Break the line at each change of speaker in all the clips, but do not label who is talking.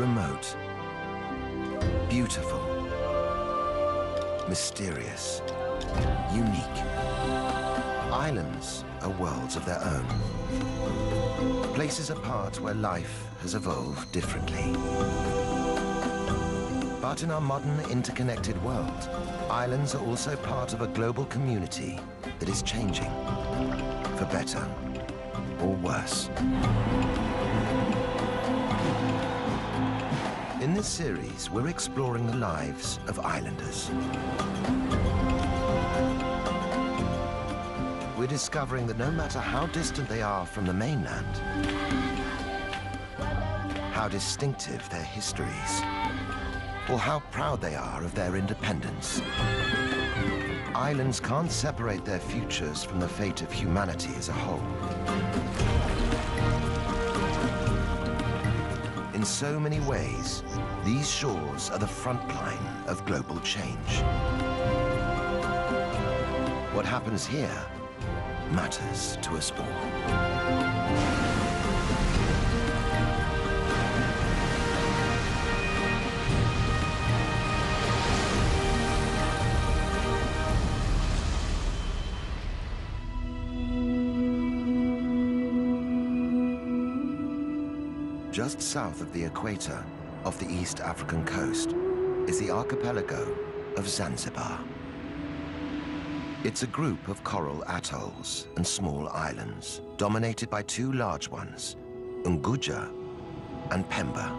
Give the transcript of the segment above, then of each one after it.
Remote, beautiful, mysterious, unique. Islands are worlds of their own. Places apart where life has evolved differently. But in our modern interconnected world, islands are also part of a global community that is changing, for better or worse. In this series, we're exploring the lives of islanders. We're discovering that no matter how distant they are from the mainland, how distinctive their histories, or how proud they are of their independence, islands can't separate their futures from the fate of humanity as a whole. In so many ways, these shores are the front line of global change. What happens here matters to us all. Just south of the equator, off the East African coast, is the archipelago of Zanzibar. It's a group of coral atolls and small islands, dominated by two large ones, Unguja and Pemba.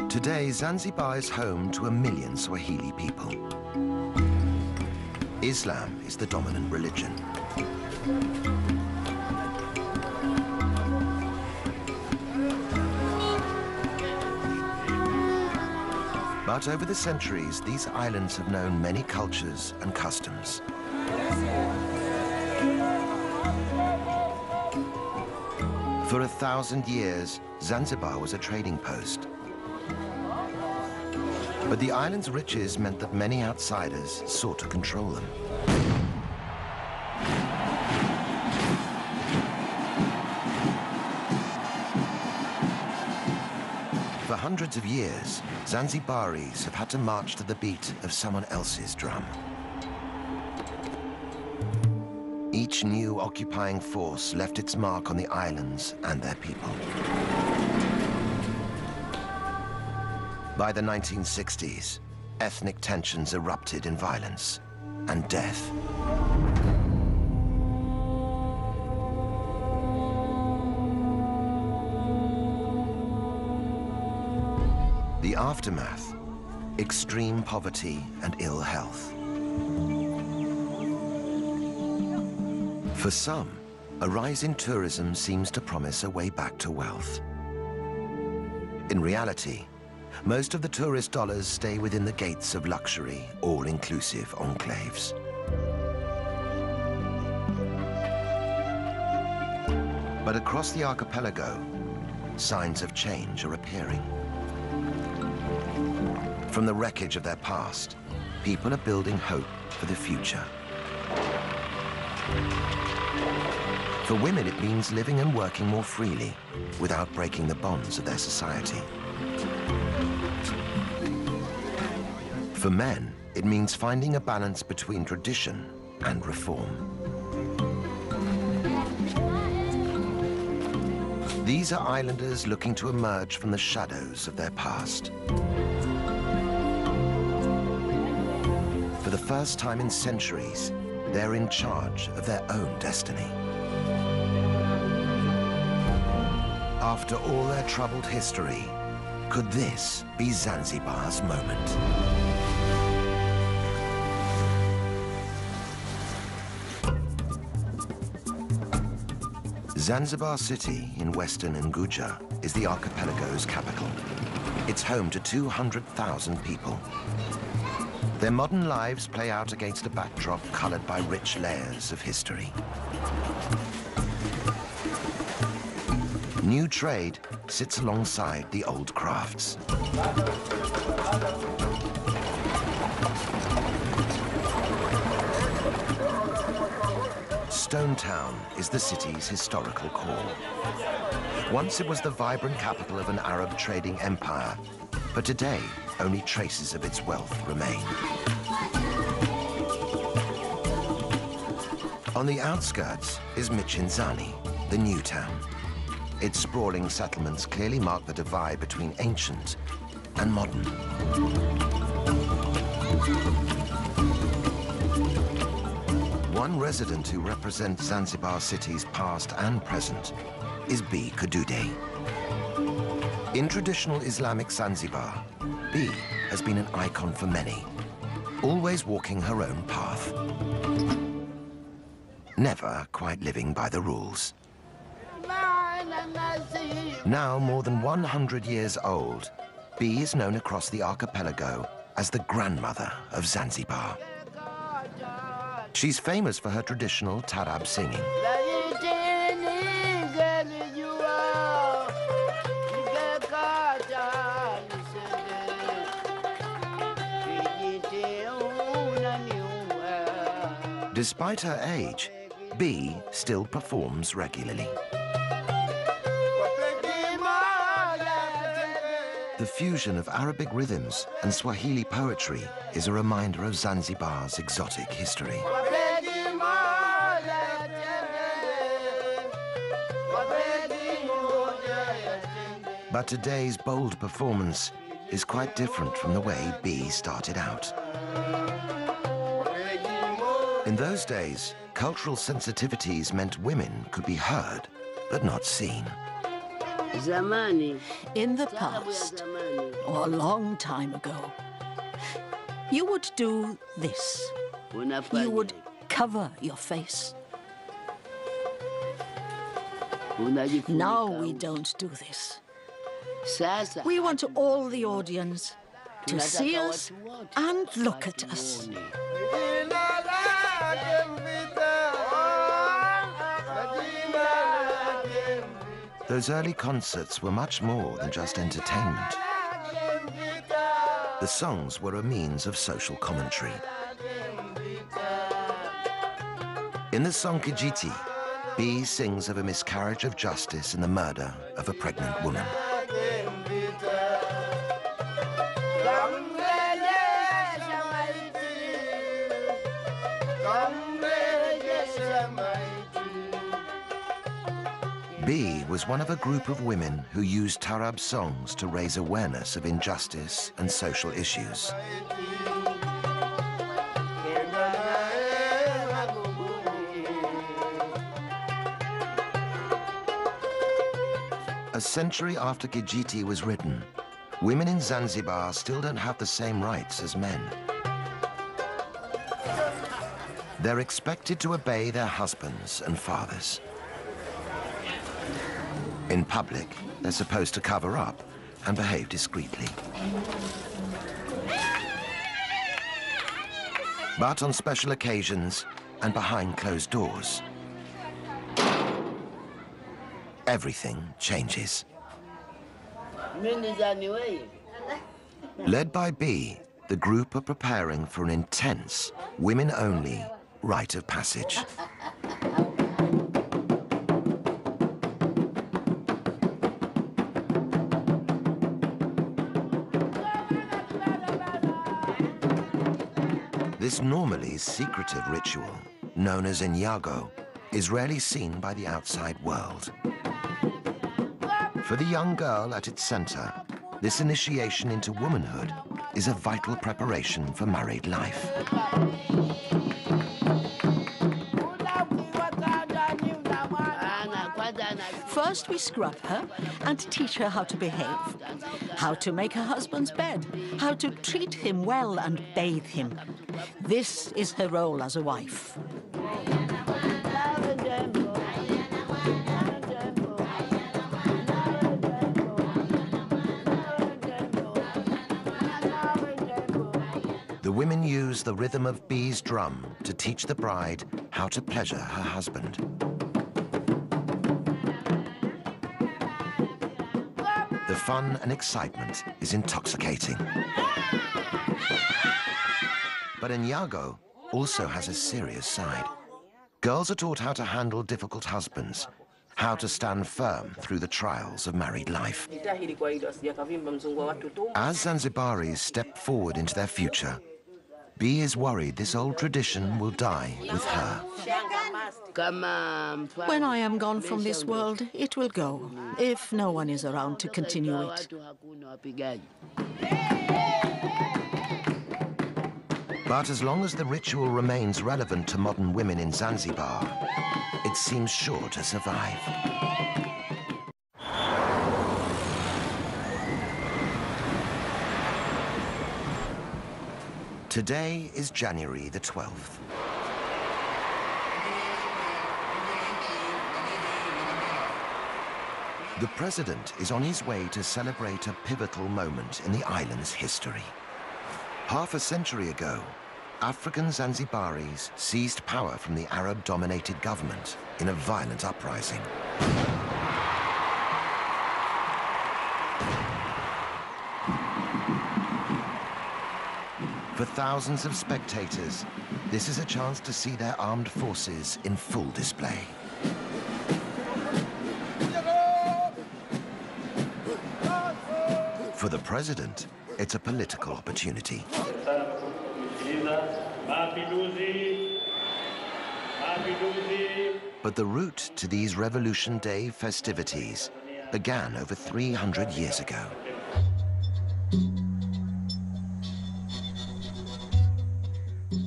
Today, Zanzibar is home to 1 million Swahili people. Islam is the dominant religion. But over the centuries, these islands have known many cultures and customs. For 1,000 years, Zanzibar was a trading post. But the island's riches meant that many outsiders sought to control them. For hundreds of years, Zanzibaris have had to march to the beat of someone else's drum. Each new occupying force left its mark on the islands and their people. By the 1960s, ethnic tensions erupted in violence and death. The aftermath, extreme poverty and ill health. For some, a rise in tourism seems to promise a way back to wealth. In reality, most of the tourist dollars stay within the gates of luxury, all-inclusive enclaves. But across the archipelago, signs of change are appearing. From the wreckage of their past, people are building hope for the future. For women, it means living and working more freely without breaking the bonds of their society. For men, it means finding a balance between tradition and reform. These are islanders looking to emerge from the shadows of their past. For the first time in centuries, they're in charge of their own destiny. After all their troubled history, could this be Zanzibar's moment? Zanzibar City in western Unguja is the archipelago's capital. It's home to 200,000 people. Their modern lives play out against a backdrop colored by rich layers of history. New trade sits alongside the old crafts. stone town is the city's historical core. Once it was the vibrant capital of an Arab trading empire, but today only traces of its wealth remain. On the outskirts is Michinzani, the new town. Its sprawling settlements clearly mark the divide between ancient and modern. One resident who represents Zanzibar city's past and present is B. Kadude. In traditional Islamic Zanzibar, B has been an icon for many, always walking her own path, never quite living by the rules. Now more than 100 years old, B is known across the archipelago as the grandmother of Zanzibar. She's famous for her traditional tarab singing. Despite her age, B still performs regularly. The fusion of Arabic rhythms and Swahili poetry is a reminder of Zanzibar's exotic history. But today's bold performance is quite different from the way B started out. In those days, cultural sensitivities meant women could be heard, but not seen.
In the past, or a long time ago, you would do this. You would cover your face. Now we don't do this. We want all the audience to see us and look at us.
Those early concerts were much more than just entertainment. The songs were a means of social commentary. In the song Kijiti, B sings of a miscarriage of justice and the murder of a pregnant woman. B was one of a group of women who used tarab songs to raise awareness of injustice and social issues. A century after Kijiti was written, women in Zanzibar still don't have the same rights as men. They're expected to obey their husbands and fathers. In public, they're supposed to cover up and behave discreetly. But on special occasions and behind closed doors, everything changes. Led by B, the group are preparing for an intense, women-only rite of passage. This normally secretive ritual, known as Inyago, is rarely seen by the outside world. For the young girl at its center, this initiation into womanhood is a vital preparation for married life.
First, we scrub her and teach her how to behave, how to make her husband's bed, how to treat him well and bathe him. This is her role as a wife.
The women use the rhythm of B's drum to teach the bride how to pleasure her husband. The fun and excitement is intoxicating. But Inyago also has a serious side. Girls are taught how to handle difficult husbands, how to stand firm through the trials of married life. As Zanzibaris step forward into their future, B is worried this old tradition will die with her.
When I am gone from this world, it will go, if no one is around to continue it.
But as long as the ritual remains relevant to modern women in Zanzibar, it seems sure to survive. Today is January the 12th. The president is on his way to celebrate a pivotal moment in the island's history. Half a century ago, African Zanzibaris seized power from the Arab-dominated government in a violent uprising. For thousands of spectators, this is a chance to see their armed forces in full display. For the president, it's a political opportunity. But the route to these Revolution Day festivities began over 300 years ago.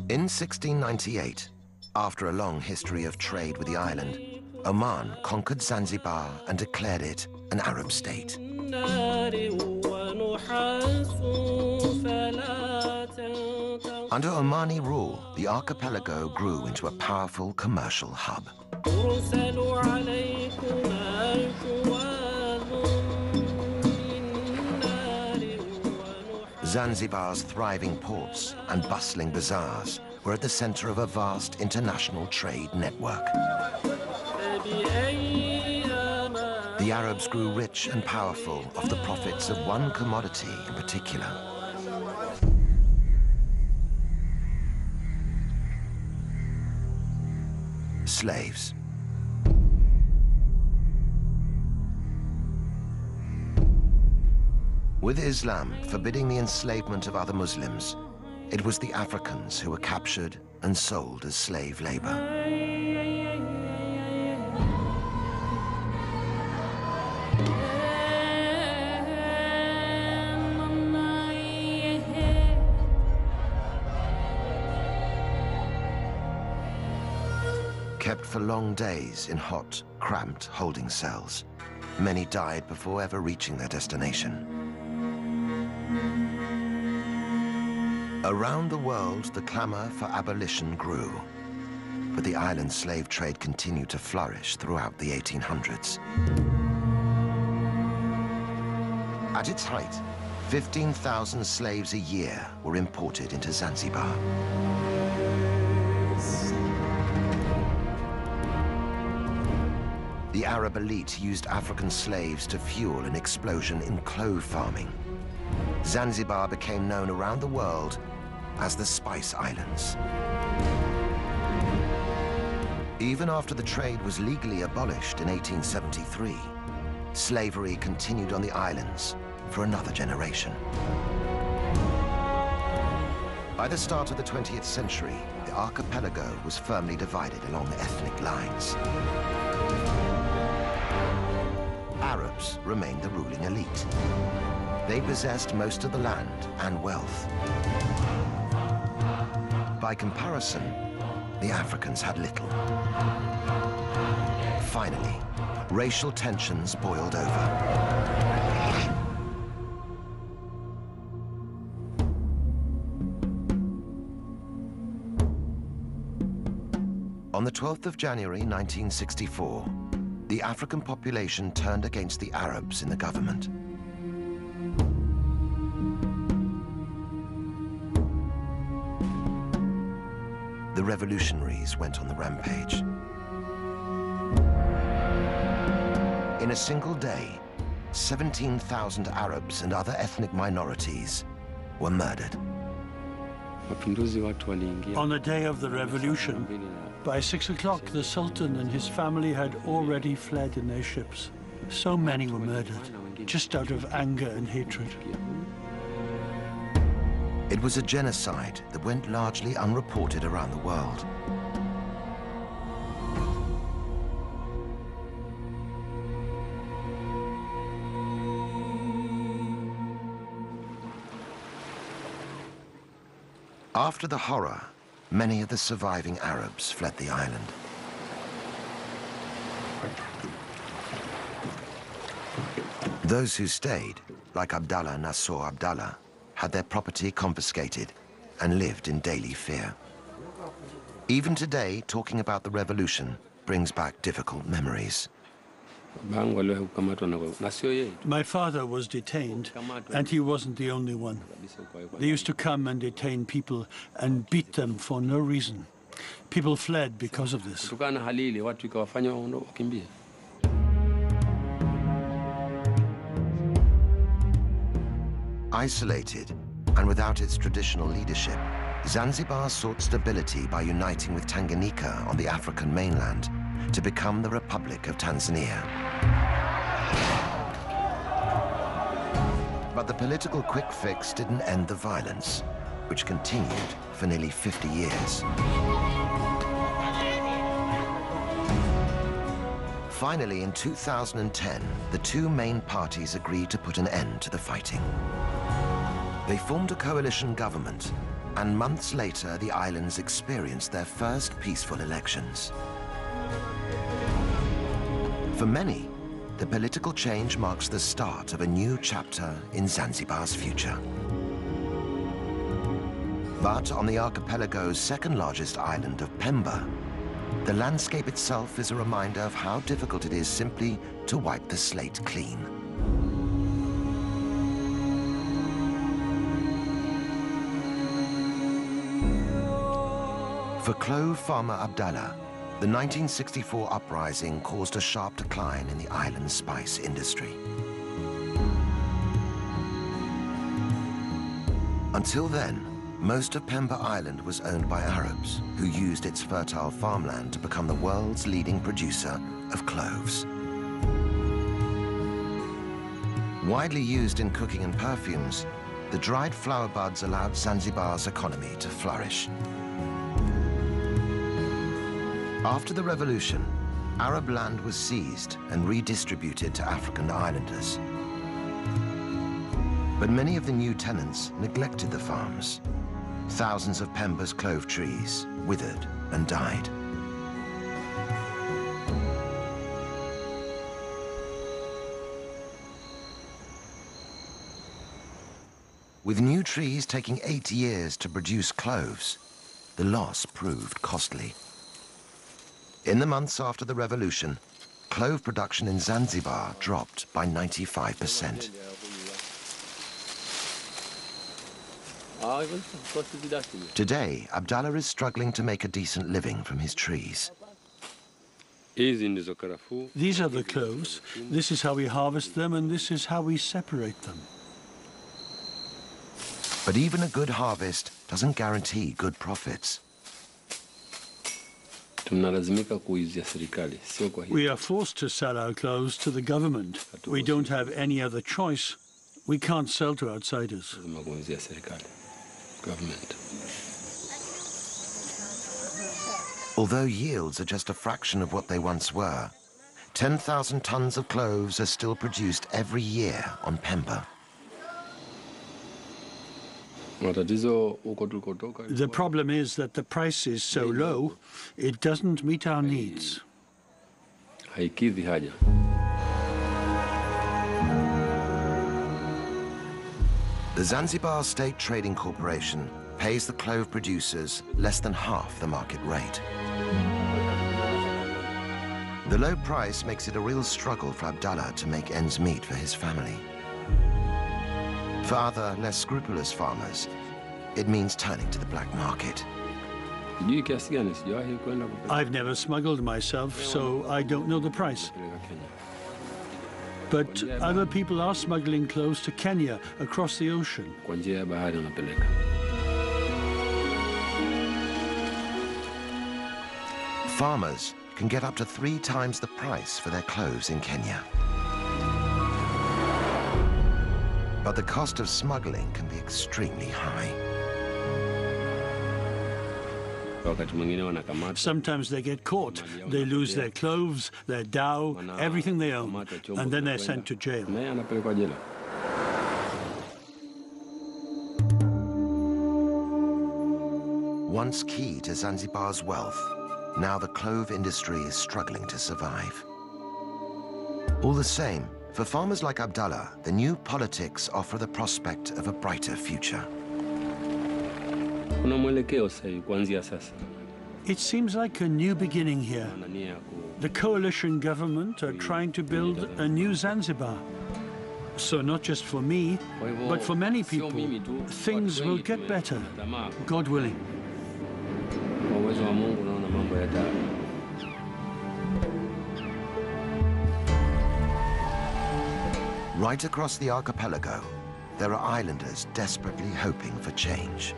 In 1698, after a long history of trade with the island, Oman conquered Zanzibar and declared it an Arab state. Under Omani rule, the archipelago grew into a powerful commercial hub. Zanzibar's thriving ports and bustling bazaars were at the center of a vast international trade network. The Arabs grew rich and powerful off the profits of one commodity in particular: slaves. With Islam forbidding the enslavement of other Muslims, it was the Africans who were captured and sold as slave labor. Kept for long days in hot, cramped holding cells, many died before ever reaching their destination. Around the world, the clamor for abolition grew, but the island slave trade continued to flourish throughout the 1800s. At its height, 15,000 slaves a year were imported into Zanzibar. The Arab elite used African slaves to fuel an explosion in clove farming. Zanzibar became known around the world as the Spice Islands. Even after the trade was legally abolished in 1873, slavery continued on the islands for another generation. By the start of the 20th century, the archipelago was firmly divided along ethnic lines. Arabs remained the ruling elite. They possessed most of the land and wealth. By comparison, the Africans had little. Finally, racial tensions boiled over. On the 12th of January 1964, the African population turned against the Arabs in the government. The revolutionaries went on the rampage. In a single day, 17,000 Arabs and other ethnic minorities were murdered.
On the day of the revolution, by 6 o'clock, the Sultan and his family had already fled in their ships. So many were murdered, just out of anger and hatred.
It was a genocide that went largely unreported around the world. After the horror, many of the surviving Arabs fled the island. Those who stayed, like Abdallah Nasser Abdallah, had their property confiscated and lived in daily fear. Even today, talking about the revolution brings back difficult memories.
My father was detained, and he wasn't the only one. They used to come and detain people and beat them for no reason. People fled because of this.
Isolated and without its traditional leadership, Zanzibar sought stability by uniting with Tanganyika on the African mainland to become the Republic of Tanzania. But the political quick fix didn't end the violence, which continued for nearly 50 years. Finally, in 2010, the two main parties agreed to put an end to the fighting. They formed a coalition government, and months later, the islands experienced their first peaceful elections. For many, the political change marks the start of a new chapter in Zanzibar's future. But on the archipelago's second largest island of Pemba, the landscape itself is a reminder of how difficult it is simply to wipe the slate clean. For clove farmer Abdallah, the 1964 uprising caused a sharp decline in the island's spice industry. Until then, most of Pemba Island was owned by Arabs, who used its fertile farmland to become the world's leading producer of cloves. Widely used in cooking and perfumes, the dried flower buds allowed Zanzibar's economy to flourish. After the revolution, Arab land was seized and redistributed to African islanders. But many of the new tenants neglected the farms. Thousands of Pemba's clove trees withered and died. With new trees taking 8 years to produce cloves, the loss proved costly. In the months after the revolution, clove production in Zanzibar dropped by 95%. Today, Abdallah is struggling to make a decent living from his trees.
These are the cloves. This is how we harvest them, and this is how we separate them.
But even a good harvest doesn't guarantee good profits.
We are forced to sell our cloves to the government. We don't have any other choice. We can't sell to outsiders.
Although yields are just a fraction of what they once were, 10,000 tons of cloves are still produced every year on Pemba.
The problem is that the price is so low, it doesn't meet our needs.
The Zanzibar State Trading Corporation pays the clove producers less than half the market rate. The low price makes it a real struggle for Abdallah to make ends meet for his family. For other, less scrupulous farmers, it means turning to the black market.
I've never smuggled myself, so I don't know the price. But other people are smuggling cloves to Kenya across the ocean.
Farmers can get up to 3 times the price for their clothes in Kenya. But the cost of smuggling can be extremely high.
Sometimes they get caught. They lose their clothes, their dhow, everything they own, and then they're sent to jail.
Once key to Zanzibar's wealth, now the clove industry is struggling to survive. All the same, for farmers like Abdallah, the new politics offer the prospect of a brighter future.
It seems like a new beginning here. The coalition government are trying to build a new Zanzibar. So not just for me, but for many people, things will get better, God willing.
Right across the archipelago, there are islanders desperately hoping for change.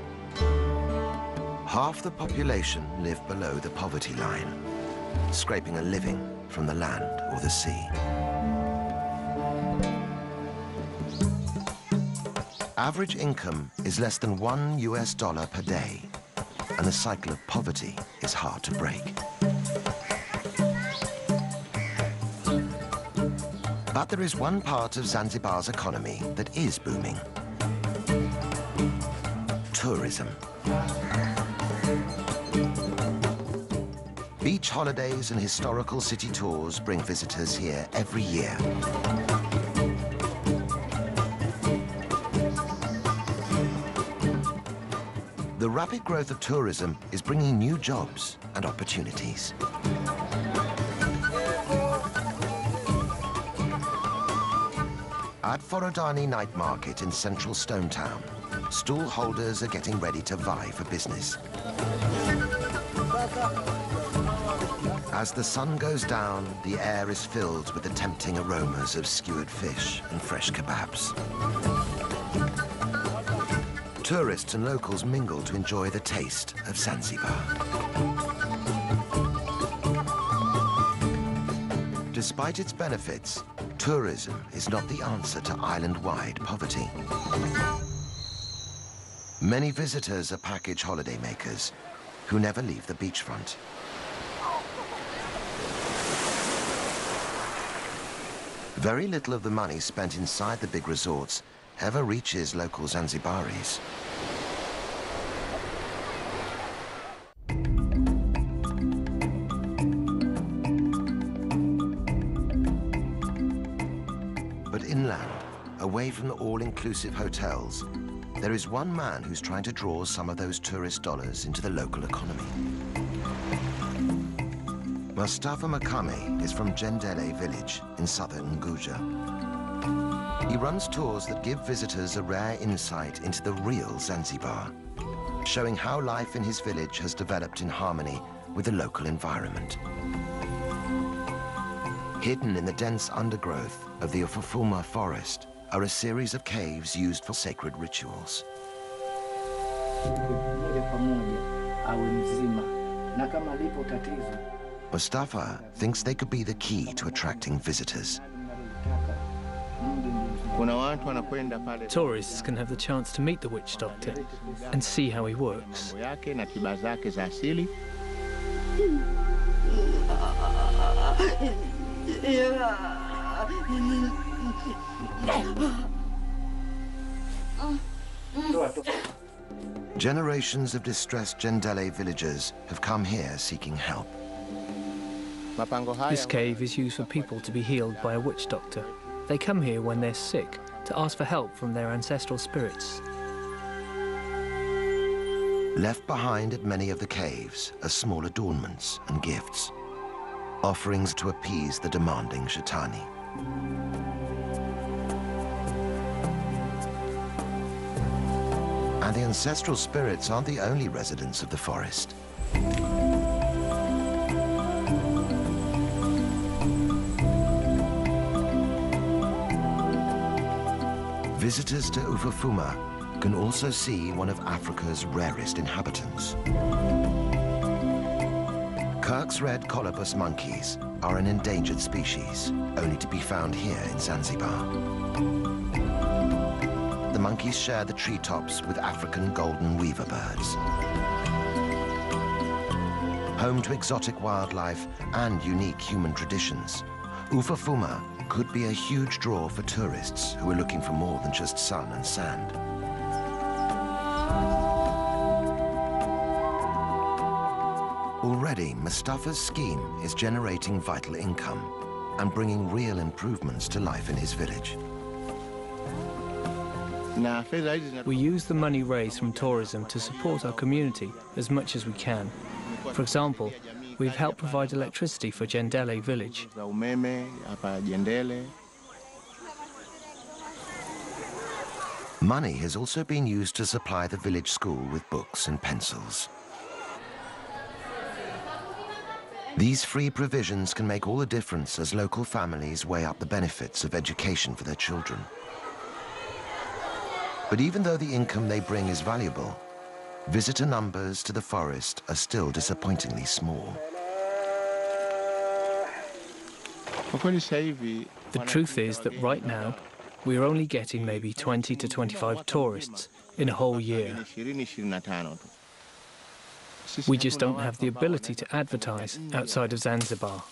Half the population live below the poverty line, scraping a living from the land or the sea. Average income is less than $1 per day, and the cycle of poverty is hard to break. But there is one part of Zanzibar's economy that is booming: tourism. Beach holidays and historical city tours bring visitors here every year. The rapid growth of tourism is bringing new jobs and opportunities. At Forodani Night Market in central Stone Town, stall holders are getting ready to vie for business. As the sun goes down, the air is filled with the tempting aromas of skewered fish and fresh kebabs. Tourists and locals mingle to enjoy the taste of Zanzibar. Despite its benefits, tourism is not the answer to island-wide poverty. Many visitors are package holidaymakers who never leave the beachfront. Very little of the money spent inside the big resorts ever reaches local Zanzibaris. But inland, away from the all-inclusive hotels, there is one man who's trying to draw some of those tourist dollars into the local economy. Mustafa Makame is from Jendele village in southern Unguja. He runs tours that give visitors a rare insight into the real Zanzibar, showing how life in his village has developed in harmony with the local environment. Hidden in the dense undergrowth of the Ufufuma forest are a series of caves used for sacred rituals. Mustafa thinks they could be the key to attracting visitors.
Tourists can have the chance to meet the witch doctor and see how he works.
Generations of distressed Jendele villagers have come here seeking help.
This cave is used for people to be healed by a witch doctor. They come here when they're sick to ask for help from their ancestral spirits.
Left behind at many of the caves are small adornments and gifts, offerings to appease the demanding Shaitani. And the ancestral spirits aren't the only residents of the forest. Visitors to Ufufuma can also see one of Africa's rarest inhabitants. Kirk's red colobus monkeys are an endangered species, only to be found here in Zanzibar. The monkeys share the treetops with African golden weaver birds. Home to exotic wildlife and unique human traditions, Ufafuma could be a huge draw for tourists who are looking for more than just sun and sand. Already, Mustafa's scheme is generating vital income and bringing real improvements to life in his village.
We use the money raised from tourism to support our community as much as we can. For example, we've helped provide electricity for Jendele village.
Money has also been used to supply the village school with books and pencils. These free provisions can make all the difference as local families weigh up the benefits of education for their children. But even though the income they bring is valuable, visitor numbers to the forest are still disappointingly small.
The truth is that right now, we're only getting maybe 20 to 25 tourists in a whole year. We just don't have the ability to advertise outside of Zanzibar.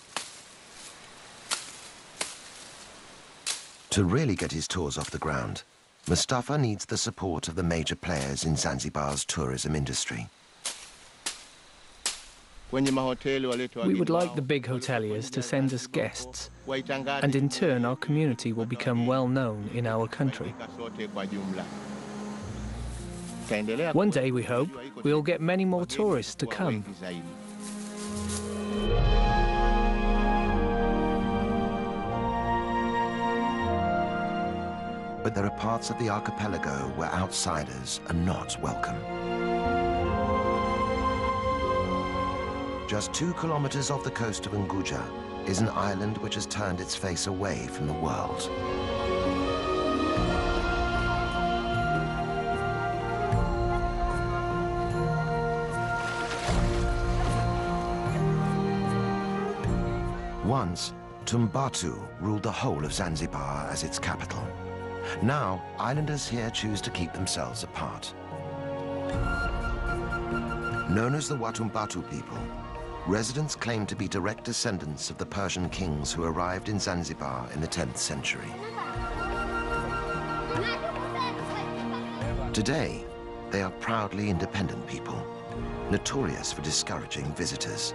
To really get his tours off the ground, Mustafa needs the support of the major players in Zanzibar's tourism industry.
We would like the big hoteliers to send us guests, and in turn our community will become well known in our country. One day, we hope, we'll get many more tourists to come.
But there are parts of the archipelago where outsiders are not welcome. Just 2 kilometers off the coast of Unguja is an island which has turned its face away from the world. Once, Tumbatu ruled the whole of Zanzibar as its capital. Now, islanders here choose to keep themselves apart. Known as the Watumbatu people, residents claim to be direct descendants of the Persian kings who arrived in Zanzibar in the 10th century. Today, they are proudly independent people, notorious for discouraging visitors.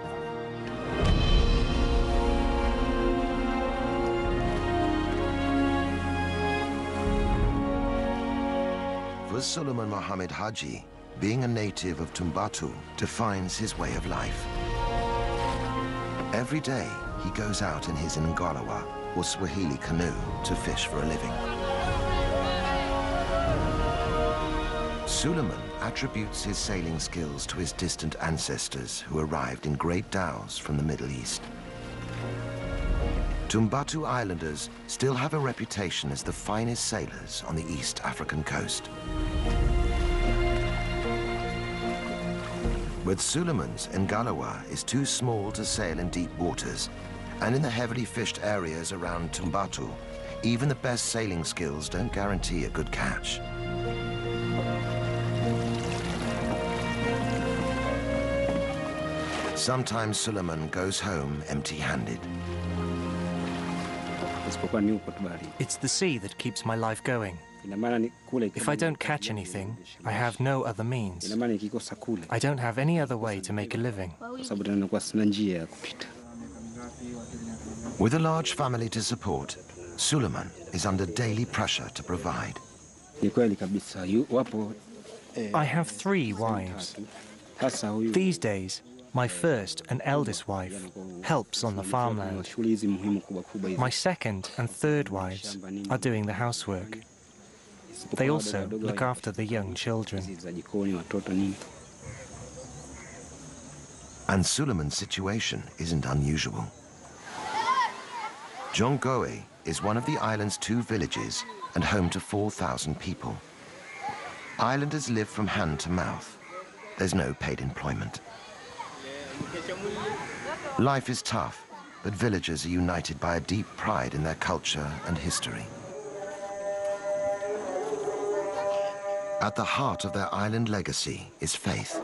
For Suleiman Mohammed Haji, being a native of Tumbatu defines his way of life. Every day, he goes out in his Ngalawa, or Swahili canoe, to fish for a living. Suleiman attributes his sailing skills to his distant ancestors who arrived in great dhows from the Middle East. Tumbatu Islanders still have a reputation as the finest sailors on the East African coast. But Suleiman's Ngalawa is too small to sail in deep waters, and in the heavily fished areas around Tumbatu, even the best sailing skills don't guarantee a good catch. Sometimes Suleiman goes home empty-handed.
It's the sea that keeps my life going. If I don't catch anything, I have no other means. I don't have any other way to make a living.
With a large family to support, Suleiman is under daily pressure to provide.
I have 3 wives. These days, my first and eldest wife helps on the farmland. My second and third wives are doing the housework. They also look after the young children.
And Suleiman's situation isn't unusual. Jongoe is one of the island's 2 villages and home to 4,000 people. Islanders live from hand to mouth. There's no paid employment. Life is tough, but villagers are united by a deep pride in their culture and history. At the heart of their island legacy is faith.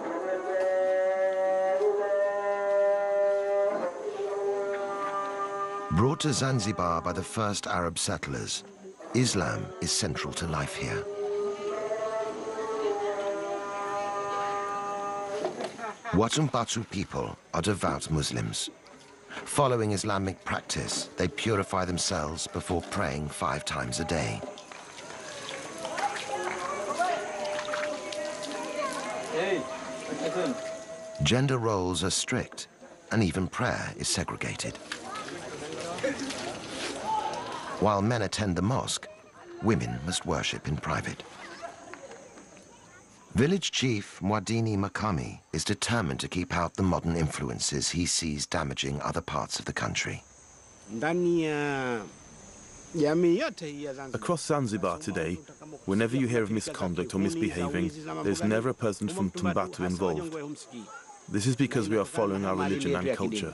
Brought to Zanzibar by the first Arab settlers, Islam is central to life here. Watumbatu people are devout Muslims. Following Islamic practice, they purify themselves before praying 5 times a day. Gender roles are strict, and even prayer is segregated. While men attend the mosque, women must worship in private. Village chief Mwadini Makami is determined to keep out the modern influences he sees damaging other parts of the country.
Across Zanzibar today, whenever you hear of misconduct or misbehaving, there's never a person from Tumbatu involved. This is because we are following our religion and culture.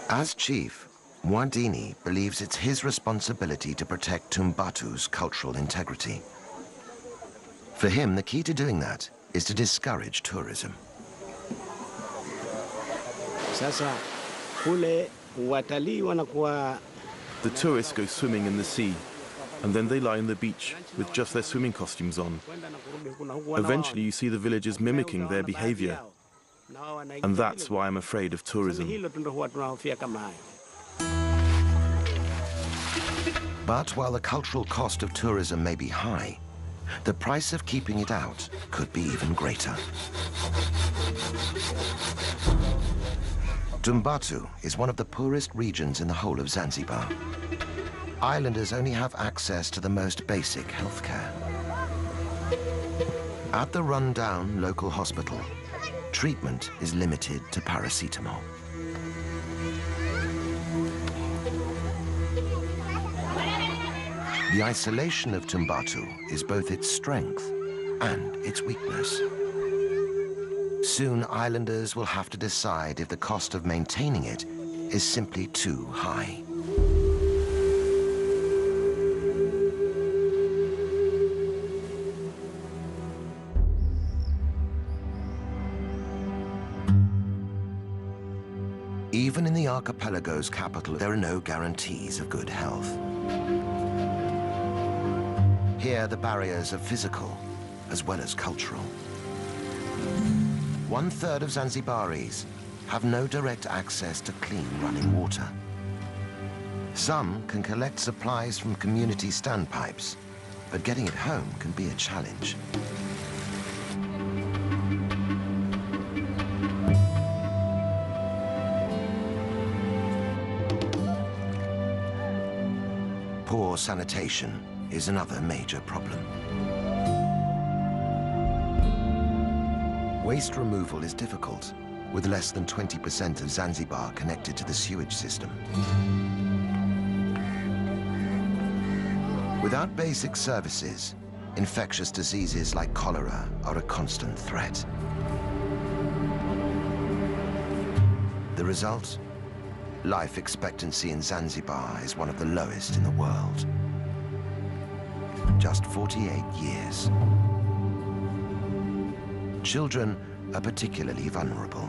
As chief, Mwadini believes it's his responsibility to protect Tumbatu's cultural integrity. For him, the key to doing that is to discourage tourism.
The tourists go swimming in the sea, and then they lie on the beach with just their swimming costumes on. Eventually, you see the villagers mimicking their behavior, and that's why I'm afraid of tourism.
But while the cultural cost of tourism may be high, the price of keeping it out could be even greater. Tumbatu is one of the poorest regions in the whole of Zanzibar. Islanders only have access to the most basic healthcare. At the run-down local hospital, treatment is limited to paracetamol. The isolation of Tumbatu is both its strength and its weakness. Soon, islanders will have to decide if the cost of maintaining it is simply too high. Even in the archipelago's capital, there are no guarantees of good health. Here, the barriers are physical as well as cultural. 1/3 of Zanzibaris have no direct access to clean running water. Some can collect supplies from community standpipes, but getting it home can be a challenge. Poor sanitation is another major problem. Waste removal is difficult, with less than 20% of Zanzibar connected to the sewage system. Without basic services, infectious diseases like cholera are a constant threat. The result? Life expectancy in Zanzibar is one of the lowest in the world. Just 48 years. Children are particularly vulnerable.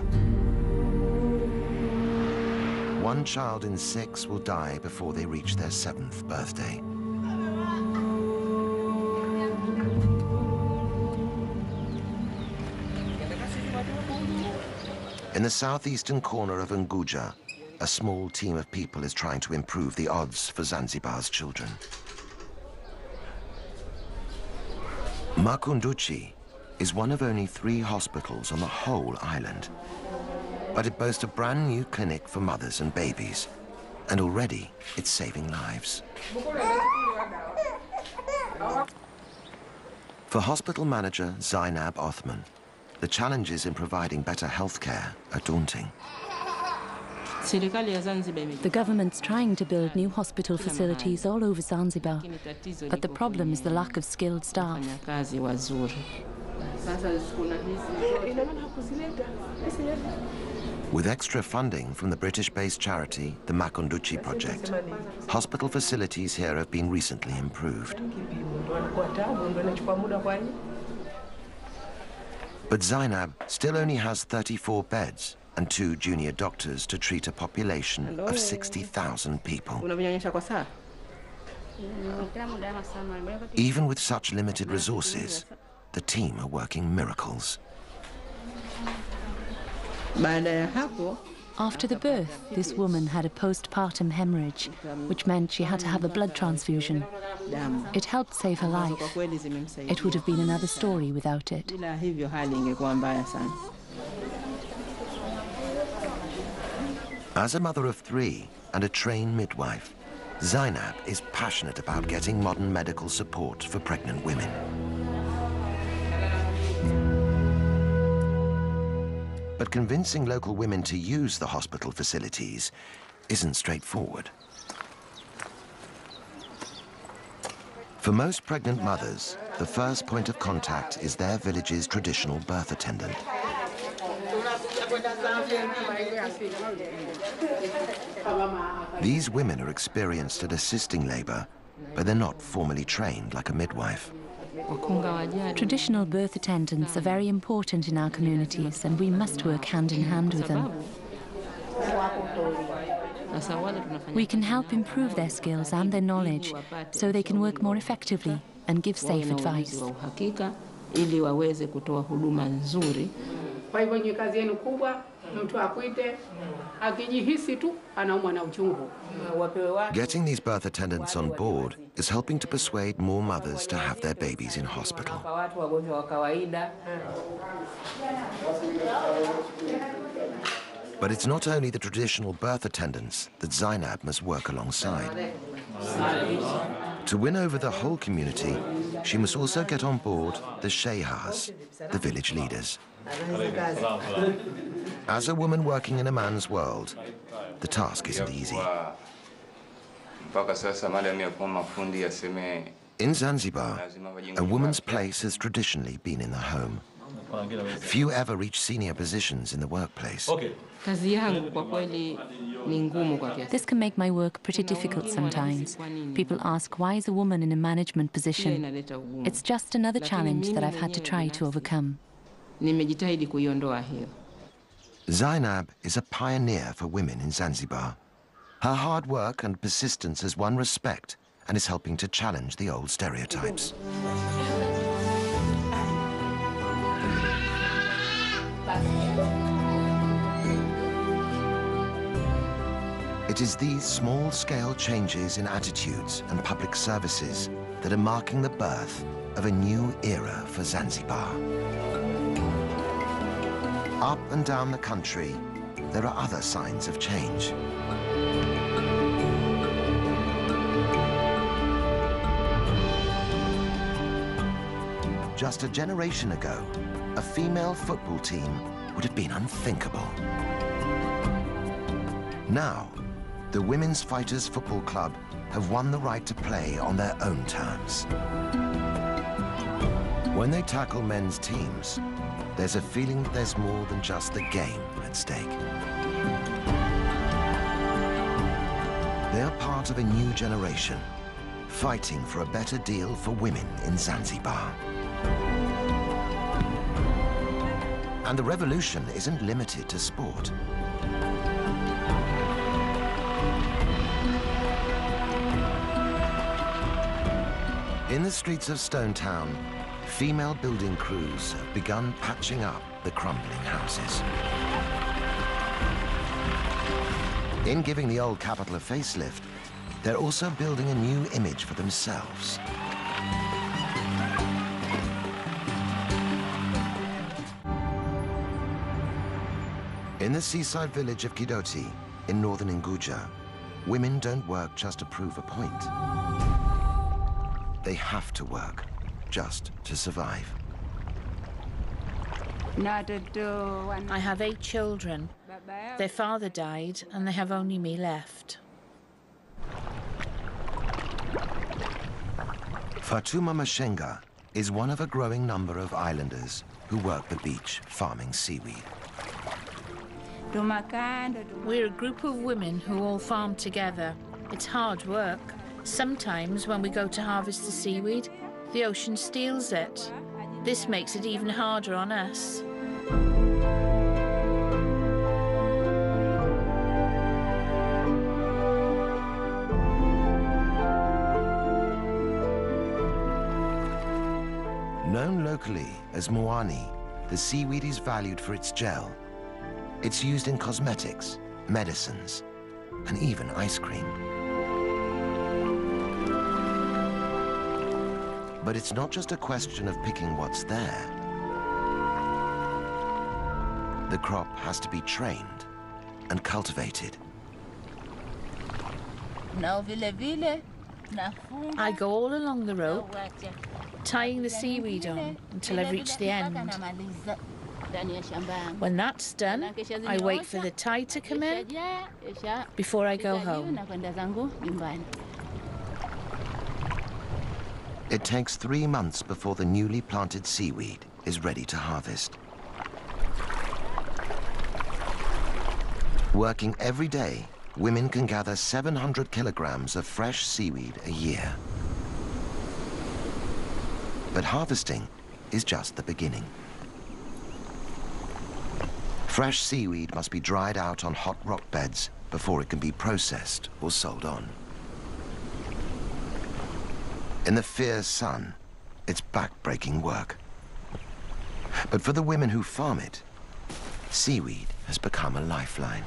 1 child in 6 will die before they reach their 7th birthday. In the southeastern corner of Unguja, a small team of people is trying to improve the odds for Zanzibar's children. Makunduchi is one of only 3 hospitals on the whole island, but it boasts a brand new clinic for mothers and babies, and already it's saving lives. For hospital manager Zainab Othman, the challenges in providing better health care are daunting.
The government's trying to build new hospital facilities all over Zanzibar, but the problem is the lack of skilled staff.
With extra funding from the British-based charity, the Makunduchi Project, hospital facilities here have been recently improved. But Zainab still only has 34 beds and 2 junior doctors to treat a population of 60,000 people. Even with such limited resources, the team are working miracles.
After the birth, this woman had a postpartum hemorrhage, which meant she had to have a blood transfusion. It helped save her life. It would have been another story without it.
As a mother of 3 and a trained midwife, Zainab is passionate about getting modern medical support for pregnant women. But convincing local women to use the hospital facilities isn't straightforward. For most pregnant mothers, the first point of contact is their village's traditional birth attendant. These women are experienced at assisting labor, but they're not formally trained like a midwife.
Traditional birth attendants are very important in our communities, and we must work hand in hand with them. We can help improve their skills and their knowledge so they can work more effectively and give safe advice.
Getting these birth attendants on board is helping to persuade more mothers to have their babies in hospital. But it's not only the traditional birth attendants that Zainab must work alongside. To win over the whole community, she must also get on board the Shehas, the village leaders. As a woman working in a man's world, the task isn't easy. In Zanzibar, a woman's place has traditionally been in the home. Few ever reach senior positions in the workplace.
This can make my work pretty difficult sometimes. People ask, why is a woman in a management position? It's just another challenge that I've had to try to overcome.
Zainab is a pioneer for women in Zanzibar. Her hard work and persistence has won respect and is helping to challenge the old stereotypes. It is these small-scale changes in attitudes and public services that are marking the birth of a new era for Zanzibar. Up and down the country, there are other signs of change. Just a generation ago, a female football team would have been unthinkable. Now, the Women's Fighters Football Club have won the right to play on their own terms. When they tackle men's teams, there's a feeling that there's more than just the game at stake. They are part of a new generation, fighting for a better deal for women in Zanzibar. And the revolution isn't limited to sport. In the streets of Stone Town, female building crews have begun patching up the crumbling houses. In giving the old capital a facelift, they're also building a new image for themselves. In the seaside village of Kidoti, in northern Unguja, women don't work just to prove a point. They have to work just to survive.
I have 8 children. Their father died, and they have only me left.
Fatuma Mashenga is one of a growing number of islanders who work the beach farming seaweed.
We're a group of women who all farm together. It's hard work. Sometimes when we go to harvest the seaweed, the ocean steals it. This makes it even harder on us.
Known locally as moani, the seaweed is valued for its gel. It's used in cosmetics, medicines, and even ice cream. But it's not just a question of picking what's there. The crop has to be trained and cultivated.
I go all along the rope, tying the seaweed on until I've reached the end. When that's done, I wait for the tide to come in before I go home.
It takes 3 months before the newly planted seaweed is ready to harvest. Working every day, women can gather 700 kilograms of fresh seaweed a year. But harvesting is just the beginning. Fresh seaweed must be dried out on hot rock beds before it can be processed or sold on. In the fierce sun, it's back-breaking work. But for the women who farm it, seaweed has become a lifeline.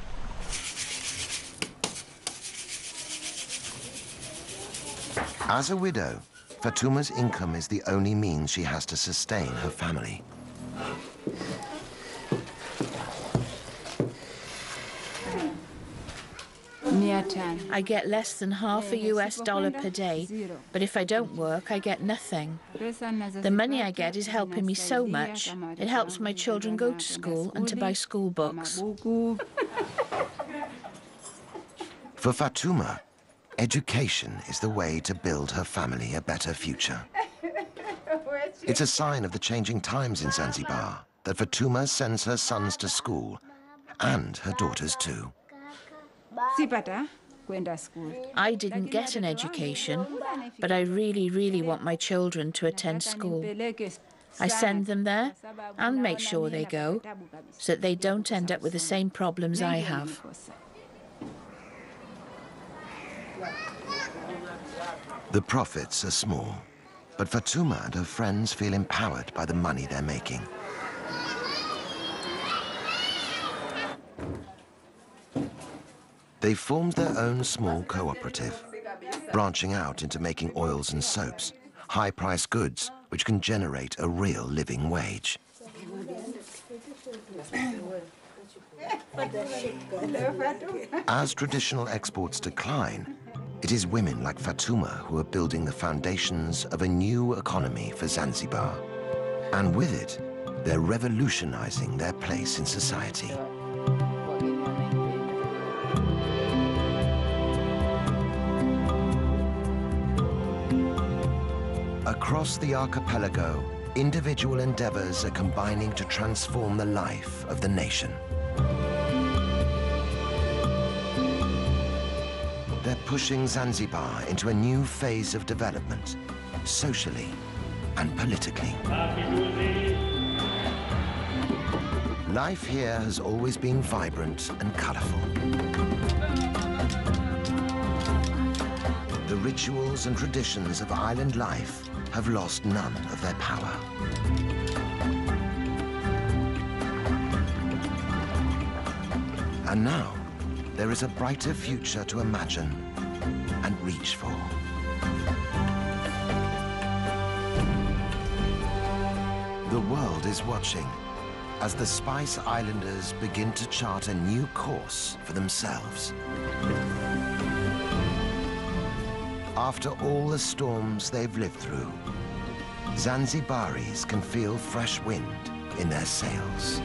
As a widow, Fatuma's income is the only means she has to sustain her family.
I get less than half a US dollar per day, but if I don't work, I get nothing. The money I get is helping me so much. It helps my children go to school and to buy school books.
For Fatuma, education is the way to build her family a better future. It's a sign of the changing times in Zanzibar that Fatuma sends her sons to school, and her daughters too.
I didn't get an education, but I really, really want my children to attend school. I send them there and make sure they go, so that they don't end up with the same problems I have.
The profits are small, but Fatuma and her friends feel empowered by the money they're making. They've formed their own small cooperative, branching out into making oils and soaps, high-priced goods which can generate a real living wage. As traditional exports decline, it is women like Fatuma who are building the foundations of a new economy for Zanzibar. And with it, they're revolutionizing their place in society. Across the archipelago, individual endeavors are combining to transform the life of the nation. They're pushing Zanzibar into a new phase of development, socially and politically. Life here has always been vibrant and colorful. The rituals and traditions of island life have lost none of their power. And now, there is a brighter future to imagine and reach for. The world is watching as the Spice Islanders begin to chart a new course for themselves. After all the storms they've lived through, Zanzibaris can feel fresh wind in their sails.